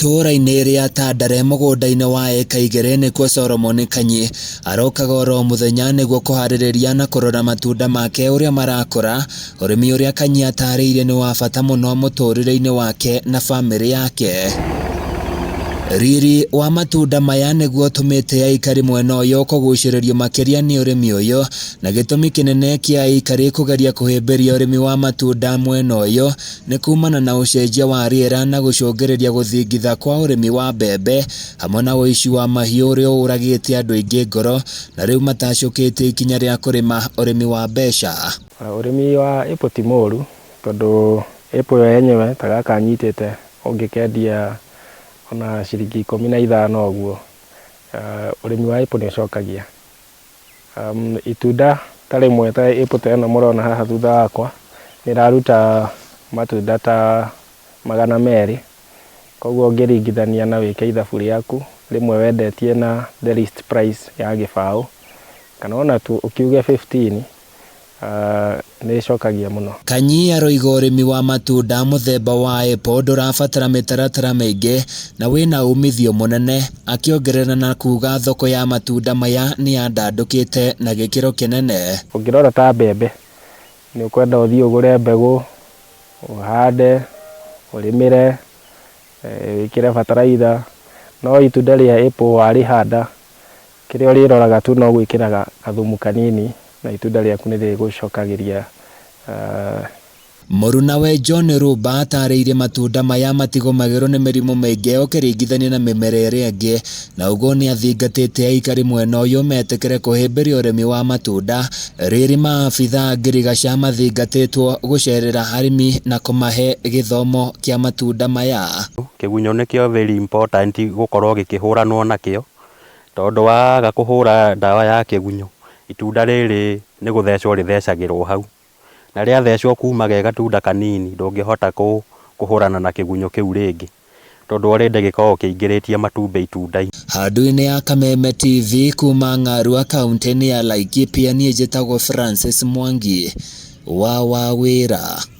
Itũra-inĩ rĩa Tandare mũgũnda-inĩ wa eka 2 nĩkuo Solomon Kanyi arokaga oro mũthenya nĩguo kũharĩrĩria na kũrora matunda make ũrĩa marakũra, ũrĩmi ũrĩa Kanyi atarĩirie nĩ wa bata mũno mũtũrĩre-inĩ wake na bamĩrĩ yake. Riri wa matunda maya nĩguo ũtũmĩte aikari mwena ũyũ kũgucĩrĩrio makĩria nĩ ũrĩmi ũyũ, na gĩtũmi kĩnene kĩa aikari kũgeria kũhĩmbĩria ũrĩmi wa matunda mwena ũyũ nĩ kumana na ũcenjia wa rĩera na gũcũngĩrĩria gũthingitha kwa ũrĩmi wa mbembe hamwe na ũici wa mahiũ ũrĩa ũragĩte andũ aingĩ ngoro, na rĩu matacũkĩte ikinya rĩa kũrĩma ũrĩmi wa mbeca. Ũrĩmi wa apple ti mũru tondũ apple yo yenyewe ta gaka nyitĩte ũngĩkendia ona ciringi 15 ũguo. Ũrĩmi wa apple nĩ ũcokagia. Itunda ta rĩmwe ta apple ta ĩno mũrona haha thutha wakwa nĩ ĩraruta matunda ta 200, koguo ũngĩringithania na wĩke ithabu rĩaku rĩmwe wendetie na the list price ya gĩbaũ kana ona tu ũkiuge 15 nĩ ĩcokagia mũno. Kanyi aroiga ũrĩmi wa matunda mũthemba wa apple ndũrabatara mĩtaratara mĩingĩ na wĩna umithio mũnene, akĩongerera na kuga thoko ya matunda maya nĩ yandandũkĩte na gĩkĩro kĩnene. Ũngĩrora ta mbembe nĩ ũkwenda ũthiĩ ũgũre mbegũ, ũhande, ũrĩmĩre, wĩkĩre bataraitha, no itunda rĩa apple warĩhanda kĩrĩa ũrĩroraga tu no gwĩkĩra gathumu kanini na itunda rĩaku nĩ rĩgũcokagĩria. Mũrunawe John Ruba atarĩirie matunda maya matigũmagĩrwo nĩ mĩrimũ mĩingĩ ũkĩringithania na mĩmera ĩrĩa ĩngĩ, na ũguo nĩ athingatĩte aikari mwena ũyũ metĩkĩre kũhĩmbĩria ũrĩmi wa matunda. Rĩrĩ maabitha ngirigaca mathingatĩtwo gũcerera arĩmi na kũmahe gĩthomo kĩa matunda maya. Kĩgunyũ nĩkĩo very important gũkorwo gĩkĩhũranwo nakĩo, tondũ waga kũhũra ndawa ya kĩgunyũ itunda rĩrĩ nĩ gũthecwo rĩthecagĩrwo hau, na rĩa thecwo kuma ge gatunda kanini ndũngĩhota kũhũrana na kĩgunyũ kĩu rĩngĩ, tondũ orĩndĩ gĩkoragwo kĩingĩrĩtie matumbĩ itunda-inĩ. Handũ-inĩ ya Kameme TV kuma Ng'arua kaunti-inĩ ya Laikipia, niĩ njĩtagwo Francis Mwangi wa Wawĩra.